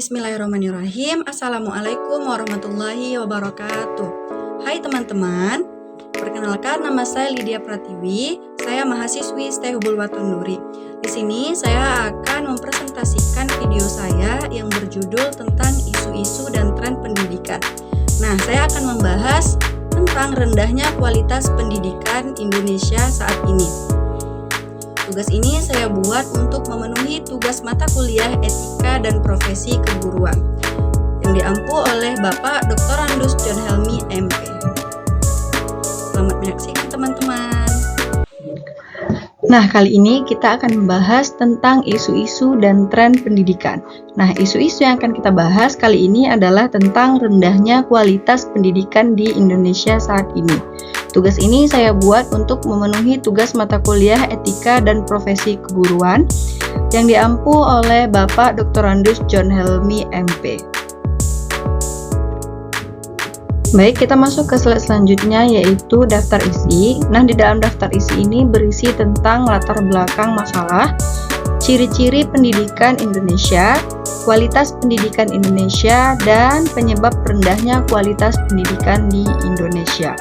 Bismillahirrahmanirrahim. Assalamualaikum warahmatullahi wabarakatuh. Hai teman-teman, perkenalkan nama saya Lydia Pratiwi. Saya mahasiswi ST Hubul Watun Nuri. Di sini saya akan mempresentasikan video saya yang berjudul tentang isu-isu dan tren pendidikan. Nah, saya akan membahas tentang rendahnya kualitas pendidikan Indonesia saat ini. Tugas ini saya buat untuk memenuhi tugas mata kuliah Etika dan Profesi Keguruan yang diampu oleh Bapak Dr. Andus John Helmy MP. Selamat menyaksikan teman-teman. Nah, kali ini kita akan membahas tentang isu-isu dan tren pendidikan. Nah, isu-isu yang akan kita bahas kali ini adalah tentang rendahnya kualitas pendidikan di Indonesia saat ini. Tugas ini saya buat untuk memenuhi tugas mata kuliah Etika dan Profesi Keguruan yang diampu oleh Bapak Dr. Andus John Helmy MP. Baik, kita masuk ke slide selanjutnya, yaitu daftar isi. Nah, di dalam daftar isi ini berisi tentang latar belakang masalah, ciri-ciri pendidikan Indonesia, kualitas pendidikan Indonesia, dan penyebab rendahnya kualitas pendidikan di Indonesia.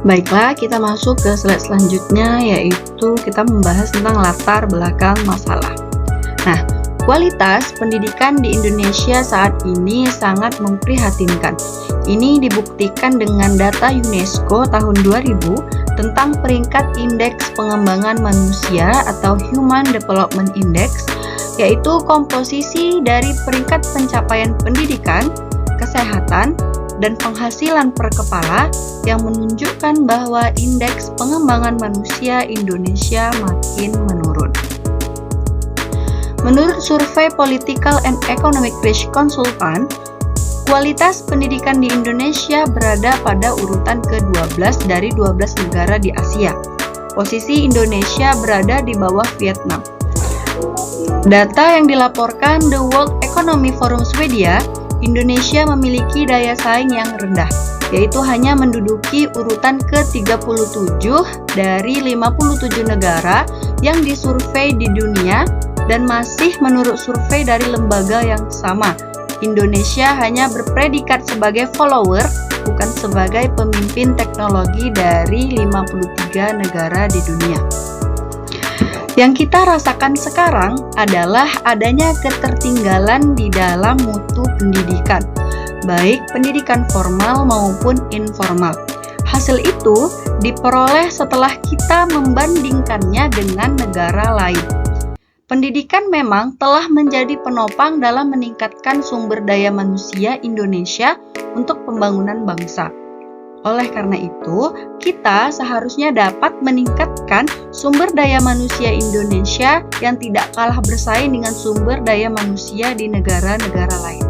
Baiklah, kita masuk ke slide selanjutnya, yaitu kita membahas tentang latar belakang masalah. Nah, kualitas pendidikan di Indonesia saat ini sangat memprihatinkan. Ini dibuktikan dengan data UNESCO tahun 2000 tentang peringkat Indeks Pengembangan Manusia atau Human Development Index, yaitu komposisi dari peringkat pencapaian pendidikan, kesehatan, dan penghasilan per kepala yang menunjukkan bahwa indeks pengembangan manusia Indonesia makin menurun. Menurut survei Political and Economic Research Consultant, kualitas pendidikan di Indonesia berada pada urutan ke-12 dari 12 negara di Asia. Posisi Indonesia berada di bawah Vietnam. Data yang dilaporkan The World Economic Forum Swedia, Indonesia memiliki daya saing yang rendah, yaitu hanya menduduki urutan ke-37 dari 57 negara yang disurvei di dunia, dan masih menurut survei dari lembaga yang sama. Indonesia hanya berpredikat sebagai follower, bukan sebagai pemimpin teknologi dari 53 negara di dunia. Yang kita rasakan sekarang adalah adanya ketertinggalan di dalam mutu pendidikan, baik pendidikan formal maupun informal. Hasil itu diperoleh setelah kita membandingkannya dengan negara lain. Pendidikan memang telah menjadi penopang dalam meningkatkan sumber daya manusia Indonesia untuk pembangunan bangsa. Oleh karena itu, kita seharusnya dapat meningkatkan sumber daya manusia Indonesia yang tidak kalah bersaing dengan sumber daya manusia di negara-negara lain.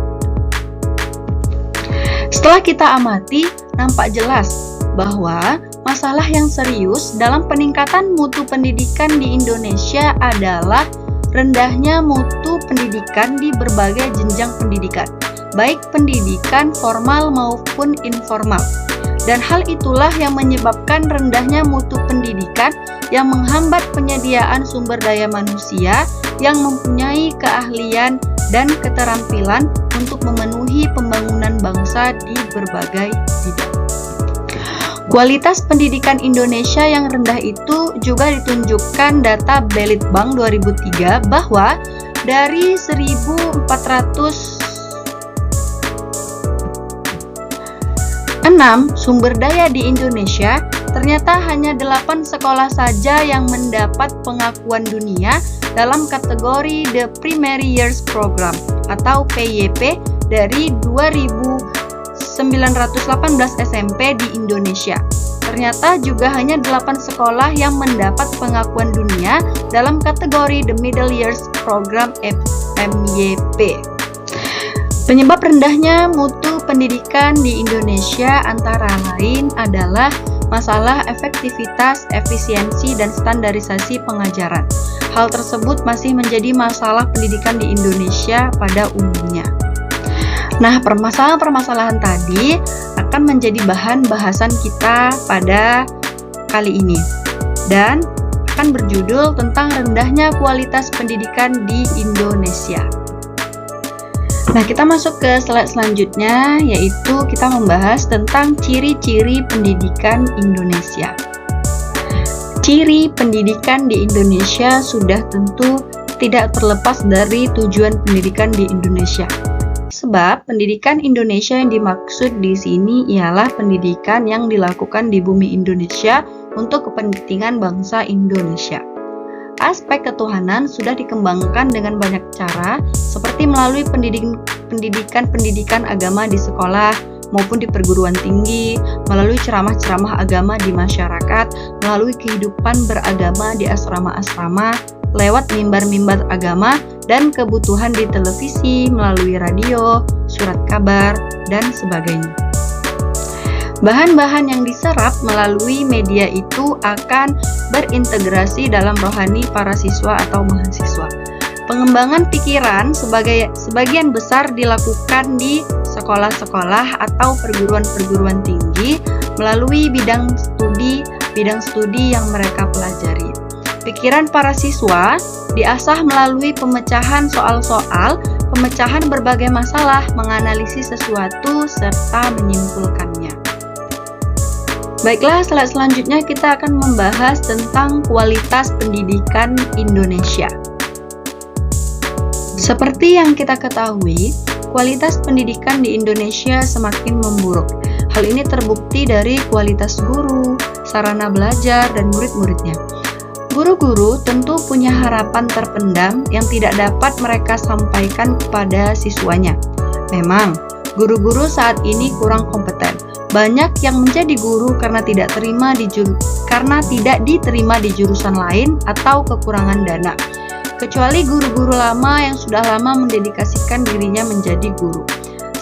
Setelah kita amati, nampak jelas bahwa masalah yang serius dalam peningkatan mutu pendidikan di Indonesia adalah rendahnya mutu pendidikan di berbagai jenjang pendidikan, baik pendidikan formal maupun informal. Dan hal itulah yang menyebabkan rendahnya mutu pendidikan yang menghambat penyediaan sumber daya manusia yang mempunyai keahlian dan keterampilan untuk memenuhi pembangunan bangsa di berbagai bidang. Kualitas pendidikan Indonesia yang rendah itu juga ditunjukkan data Balitbank 2003 bahwa dari 1.406 sumber daya di Indonesia, ternyata hanya 8 sekolah saja yang mendapat pengakuan dunia dalam kategori The Primary Years Program atau PYP dari 2.918 SMP di Indonesia. Ternyata juga hanya 8 sekolah yang mendapat pengakuan dunia dalam kategori The Middle Years Program MYP. Penyebab rendahnya mutu pendidikan di Indonesia antara lain adalah masalah efektivitas, efisiensi, dan standarisasi pengajaran. Hal tersebut masih menjadi masalah pendidikan di Indonesia pada umumnya. Nah, permasalahan-permasalahan tadi akan menjadi bahan bahasan kita pada kali ini dan akan berjudul tentang rendahnya kualitas pendidikan di Indonesia. Nah, kita masuk ke slide selanjutnya, yaitu kita membahas tentang ciri-ciri pendidikan Indonesia. Ciri pendidikan di Indonesia sudah tentu tidak terlepas dari tujuan pendidikan di Indonesia. Sebab pendidikan Indonesia yang dimaksud di sini ialah pendidikan yang dilakukan di bumi Indonesia untuk kepentingan bangsa Indonesia. Aspek ketuhanan sudah dikembangkan dengan banyak cara, seperti melalui pendidikan agama di sekolah maupun di perguruan tinggi, melalui ceramah-ceramah agama di masyarakat, melalui kehidupan beragama di asrama-asrama, lewat mimbar-mimbar agama, dan kebutuhan di televisi, melalui radio, surat kabar, dan sebagainya. Bahan-bahan yang diserap melalui media itu akan berintegrasi dalam rohani para siswa atau mahasiswa. Pengembangan pikiran sebagian besar dilakukan di sekolah-sekolah atau perguruan-perguruan tinggi melalui bidang studi yang mereka pelajari. Pikiran para siswa diasah melalui pemecahan soal-soal, pemecahan berbagai masalah, menganalisis sesuatu, serta menyimpulkannya. Baiklah, slide selanjutnya kita akan membahas tentang kualitas pendidikan Indonesia. Seperti yang kita ketahui, kualitas pendidikan di Indonesia semakin memburuk. Hal ini terbukti dari kualitas guru, sarana belajar, dan murid-muridnya. Guru-guru tentu punya harapan terpendam yang tidak dapat mereka sampaikan kepada siswanya. Memang, guru-guru saat ini kurang kompeten. Banyak yang menjadi guru karena tidak diterima di jurusan lain atau kekurangan dana. Kecuali guru-guru lama yang sudah lama mendedikasikan dirinya menjadi guru.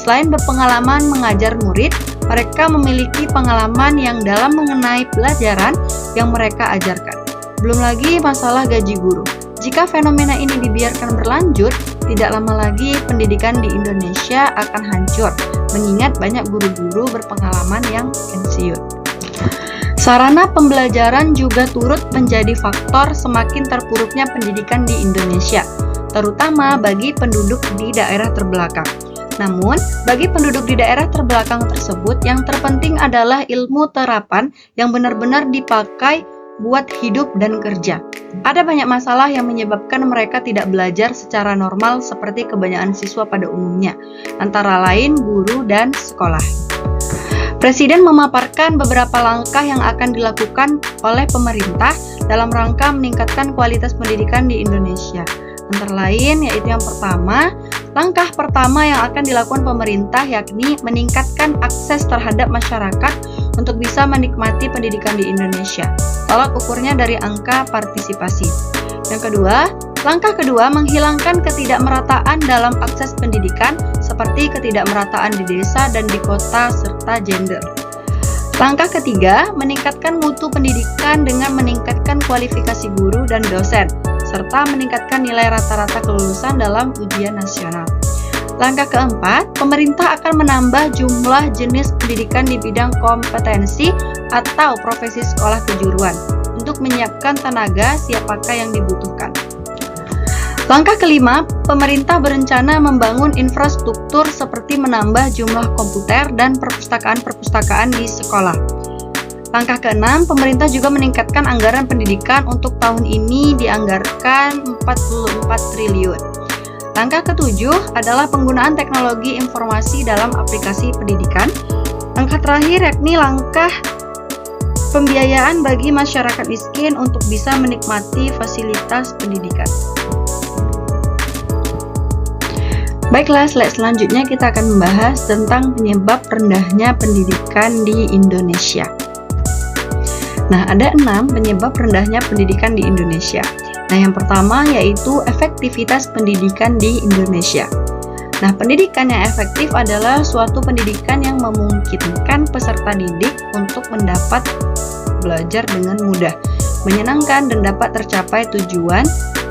Selain berpengalaman mengajar murid, mereka memiliki pengalaman yang dalam mengenai pelajaran yang mereka ajarkan. Belum lagi masalah gaji guru. Jika fenomena ini dibiarkan berlanjut, tidak lama lagi pendidikan di Indonesia akan hancur, mengingat banyak guru-guru berpengalaman yang pensiun. Sarana pembelajaran juga turut menjadi faktor semakin terpuruknya pendidikan di Indonesia, terutama bagi penduduk di daerah terbelakang. Namun, bagi penduduk di daerah terbelakang tersebut, yang terpenting adalah ilmu terapan yang benar-benar dipakai buat hidup dan kerja. Ada banyak masalah yang menyebabkan mereka tidak belajar secara normal seperti kebanyakan siswa pada umumnya, antara lain guru dan sekolah. Presiden memaparkan beberapa langkah yang akan dilakukan oleh pemerintah dalam rangka meningkatkan kualitas pendidikan di Indonesia. Antara lain yaitu yang pertama, langkah pertama yang akan dilakukan pemerintah yakni meningkatkan akses terhadap masyarakat untuk bisa menikmati pendidikan di Indonesia. Tolak ukurnya dari angka partisipasi. Yang kedua, langkah kedua menghilangkan ketidakmerataan dalam akses pendidikan seperti ketidakmerataan di desa dan di kota serta gender. Langkah ketiga, meningkatkan mutu pendidikan dengan meningkatkan kualifikasi guru dan dosen serta meningkatkan nilai rata-rata kelulusan dalam ujian nasional. Langkah keempat, pemerintah akan menambah jumlah jenis pendidikan di bidang kompetensi atau profesi sekolah kejuruan untuk menyiapkan tenaga siap pakai yang dibutuhkan. Langkah kelima, pemerintah berencana membangun infrastruktur seperti menambah jumlah komputer dan perpustakaan-perpustakaan di sekolah. Langkah keenam, pemerintah juga meningkatkan anggaran pendidikan untuk tahun ini dianggarkan 44 triliun. Langkah ketujuh adalah penggunaan teknologi informasi dalam aplikasi pendidikan. Langkah terakhir yakni langkah pembiayaan bagi masyarakat miskin untuk bisa menikmati fasilitas pendidikan. Baiklah, slide selanjutnya kita akan membahas tentang penyebab rendahnya pendidikan di Indonesia. Nah, ada 6 penyebab rendahnya pendidikan di Indonesia. Nah, yang pertama yaitu efektivitas pendidikan di Indonesia. Nah, pendidikan yang efektif adalah suatu pendidikan yang memungkinkan peserta didik untuk mendapat belajar dengan mudah, menyenangkan, dan dapat tercapai tujuan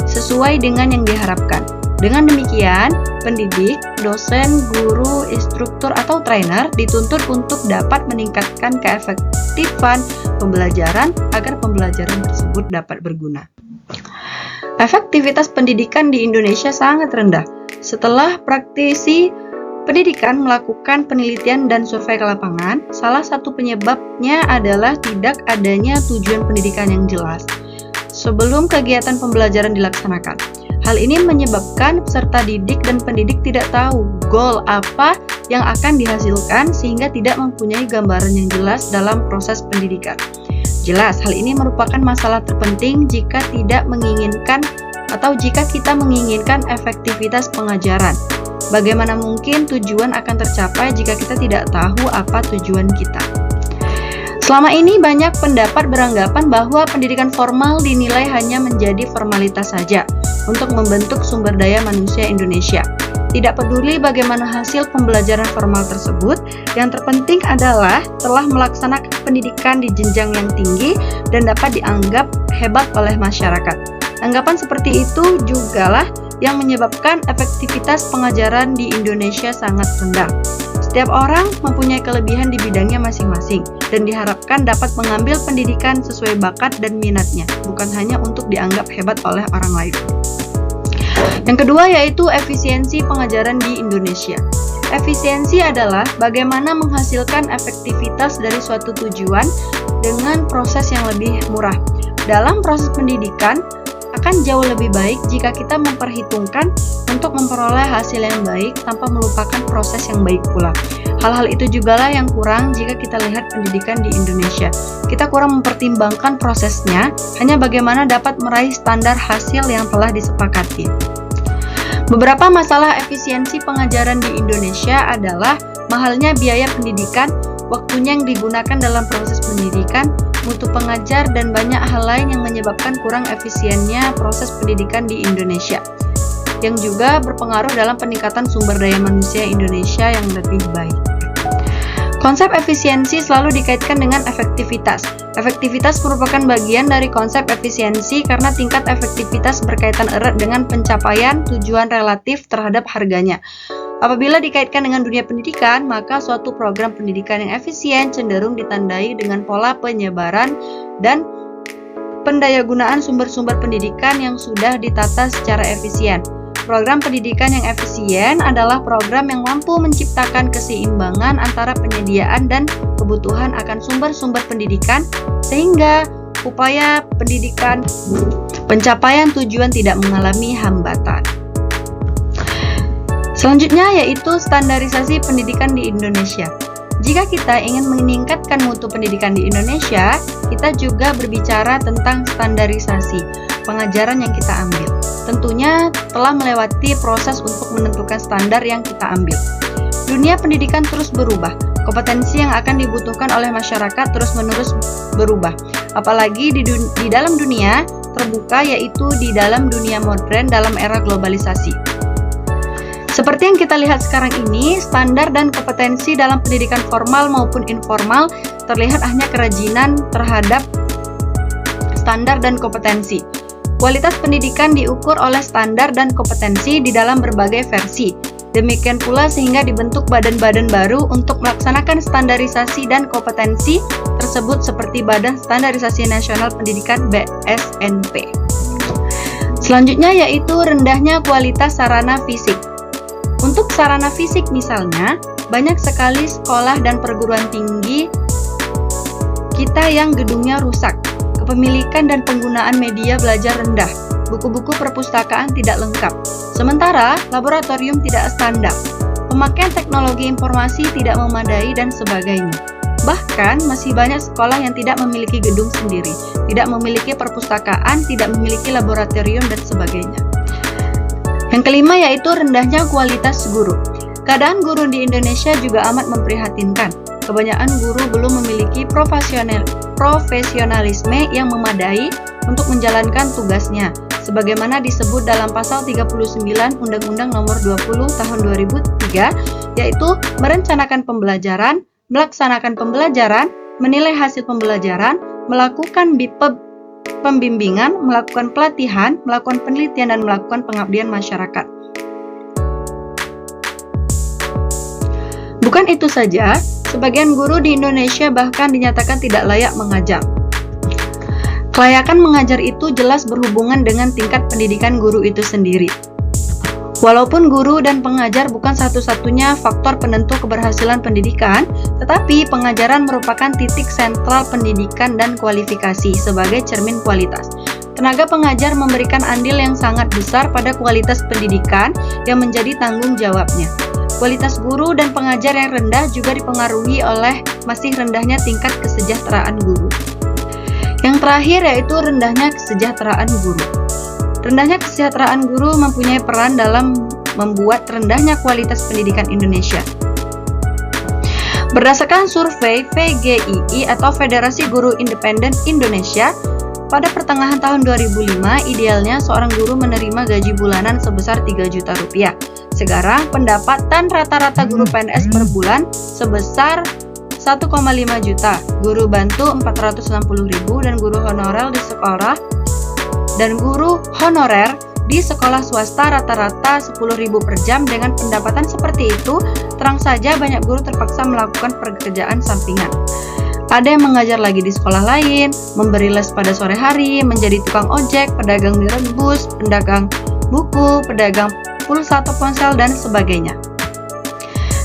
sesuai dengan yang diharapkan. Dengan demikian, pendidik, dosen, guru, instruktur, atau trainer dituntut untuk dapat meningkatkan keefektifan pembelajaran agar pembelajaran tersebut dapat berguna. Efektivitas pendidikan di Indonesia sangat rendah. Setelah praktisi pendidikan melakukan penelitian dan survei ke lapangan, salah satu penyebabnya adalah tidak adanya tujuan pendidikan yang jelas sebelum kegiatan pembelajaran dilaksanakan. Hal ini menyebabkan peserta didik dan pendidik tidak tahu goal apa yang akan dihasilkan sehingga tidak mempunyai gambaran yang jelas dalam proses pendidikan. Jelas, hal ini merupakan masalah terpenting jika kita menginginkan efektivitas pengajaran. Bagaimana mungkin tujuan akan tercapai jika kita tidak tahu apa tujuan kita? Selama ini banyak pendapat beranggapan bahwa pendidikan formal dinilai hanya menjadi formalitas saja untuk membentuk sumber daya manusia Indonesia. Tidak peduli bagaimana hasil pembelajaran formal tersebut, yang terpenting adalah telah melaksanakan pendidikan di jenjang yang tinggi dan dapat dianggap hebat oleh masyarakat. Anggapan seperti itu jugalah yang menyebabkan efektivitas pengajaran di Indonesia sangat rendah. Setiap orang mempunyai kelebihan di bidangnya masing-masing dan diharapkan dapat mengambil pendidikan sesuai bakat dan minatnya, bukan hanya untuk dianggap hebat oleh orang lain. Yang kedua yaitu efisiensi pengajaran di Indonesia. Efisiensi adalah bagaimana menghasilkan efektivitas dari suatu tujuan dengan proses yang lebih murah. Dalam proses pendidikan, akan jauh lebih baik jika kita memperhitungkan untuk memperoleh hasil yang baik tanpa melupakan proses yang baik pula. Hal-hal itu jugalah yang kurang jika kita lihat pendidikan di Indonesia. Kita kurang mempertimbangkan prosesnya, hanya bagaimana dapat meraih standar hasil yang telah disepakati. Beberapa masalah efisiensi pengajaran di Indonesia adalah mahalnya biaya pendidikan, waktunya yang digunakan dalam proses pendidikan, mutu pengajar, dan banyak hal lain yang menyebabkan kurang efisiennya proses pendidikan di Indonesia, yang juga berpengaruh dalam peningkatan sumber daya manusia Indonesia yang lebih baik. Konsep efisiensi selalu dikaitkan dengan efektivitas. Efektivitas merupakan bagian dari konsep efisiensi karena tingkat efektivitas berkaitan erat dengan pencapaian tujuan relatif terhadap harganya. Apabila dikaitkan dengan dunia pendidikan, maka suatu program pendidikan yang efisien cenderung ditandai dengan pola penyebaran dan pendayagunaan sumber-sumber pendidikan yang sudah ditata secara efisien. Program pendidikan yang efisien adalah program yang mampu menciptakan keseimbangan antara penyediaan dan kebutuhan akan sumber-sumber pendidikan sehingga upaya pendidikan pencapaian tujuan tidak mengalami hambatan. Selanjutnya yaitu standarisasi pendidikan di Indonesia. Jika kita ingin meningkatkan mutu pendidikan di Indonesia, kita juga berbicara tentang standarisasi pengajaran yang kita ambil. Tentunya telah melewati proses untuk menentukan standar yang kita ambil. Dunia pendidikan terus berubah, kompetensi yang akan dibutuhkan oleh masyarakat terus-menerus berubah. Apalagi di dalam dunia terbuka, yaitu di dalam dunia modern dalam era globalisasi. Seperti yang kita lihat sekarang ini, standar dan kompetensi dalam pendidikan formal maupun informal terlihat hanya kerajinan terhadap standar dan kompetensi. Kualitas pendidikan diukur oleh standar dan kompetensi di dalam berbagai versi. Demikian pula sehingga dibentuk badan-badan baru untuk melaksanakan standarisasi dan kompetensi tersebut seperti Badan Standarisasi Nasional Pendidikan (BSNP). Selanjutnya yaitu rendahnya kualitas sarana fisik. Untuk sarana fisik misalnya, banyak sekali sekolah dan perguruan tinggi kita yang gedungnya rusak, kepemilikan dan penggunaan media belajar rendah, buku-buku perpustakaan tidak lengkap, sementara laboratorium tidak standar, pemakaian teknologi informasi tidak memadai, dan sebagainya. Bahkan masih banyak sekolah yang tidak memiliki gedung sendiri, tidak memiliki perpustakaan, tidak memiliki laboratorium, dan sebagainya. Yang kelima yaitu rendahnya kualitas guru. Keadaan guru di Indonesia juga amat memprihatinkan. Kebanyakan guru belum memiliki profesionalisme yang memadai untuk menjalankan tugasnya, sebagaimana disebut dalam pasal 39 Undang-Undang Nomor 20 Tahun 2003, yaitu merencanakan pembelajaran, melaksanakan pembelajaran, menilai hasil pembelajaran, melakukan pembimbingan, melakukan pelatihan, melakukan penelitian, dan melakukan pengabdian masyarakat. Bukan itu saja, sebagian guru di Indonesia bahkan dinyatakan tidak layak mengajar. Kelayakan mengajar itu jelas berhubungan dengan tingkat pendidikan guru itu sendiri. Walaupun guru dan pengajar bukan satu-satunya faktor penentu keberhasilan pendidikan, tetapi pengajaran merupakan titik sentral pendidikan dan kualifikasi sebagai cermin kualitas. Tenaga pengajar memberikan andil yang sangat besar pada kualitas pendidikan yang menjadi tanggung jawabnya. Kualitas guru dan pengajar yang rendah juga dipengaruhi oleh masih rendahnya tingkat kesejahteraan guru. Yang terakhir yaitu rendahnya kesejahteraan guru. Rendahnya kesejahteraan guru mempunyai peran dalam membuat rendahnya kualitas pendidikan Indonesia. Berdasarkan survei VGII atau Federasi Guru Independen Indonesia, pada pertengahan tahun 2005, idealnya seorang guru menerima gaji bulanan sebesar 3 juta rupiah. Sekarang, pendapatan rata-rata guru PNS per bulan sebesar 1,5 juta, guru bantu 460.000 dan guru honorer di sekolah swasta rata-rata 10.000 per jam. Dengan pendapatan seperti itu, terang saja banyak guru terpaksa melakukan pekerjaan sampingan. Ada yang mengajar lagi di sekolah lain, memberi les pada sore hari, menjadi tukang ojek, pedagang mie rebus, pedagang buku, pedagang pulsa atau ponsel, dan sebagainya.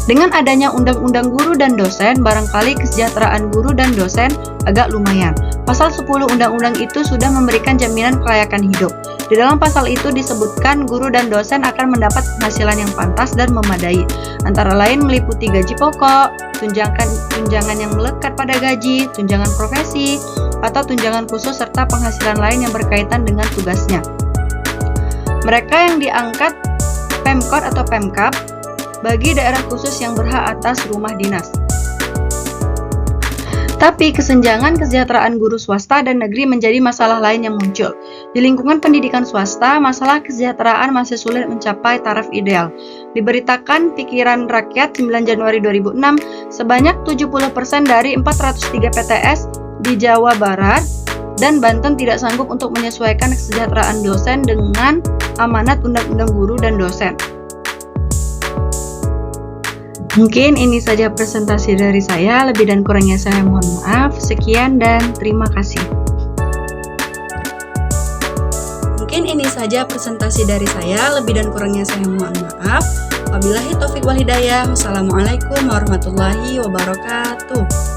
Dengan adanya undang-undang guru dan dosen, barangkali kesejahteraan guru dan dosen agak lumayan. Pasal 10 undang-undang itu sudah memberikan jaminan kelayakan hidup. Di dalam pasal itu disebutkan guru dan dosen akan mendapat penghasilan yang pantas dan memadai, antara lain meliputi gaji pokok, tunjangan yang melekat pada gaji, tunjangan profesi, atau tunjangan khusus serta penghasilan lain yang berkaitan dengan tugasnya. Mereka yang diangkat Pemkot atau Pemkab bagi daerah khusus yang berhak atas rumah dinas. Tapi kesenjangan kesejahteraan guru swasta dan negeri menjadi masalah lain yang muncul. Di lingkungan pendidikan swasta, masalah kesejahteraan masih sulit mencapai taraf ideal. Diberitakan Pikiran Rakyat 9 Januari 2006, sebanyak 70% dari 403 PTS di Jawa Barat dan Banten tidak sanggup untuk menyesuaikan kesejahteraan dosen dengan amanat Undang-Undang Guru dan Dosen. Mungkin ini saja presentasi dari saya, lebih dan kurangnya saya mohon maaf. Sekian dan terima kasih. Mungkin ini saja presentasi dari saya, lebih dan kurangnya saya mohon maaf. Wabillahi taufik wal hidayah. Wassalamualaikum warahmatullahi wabarakatuh.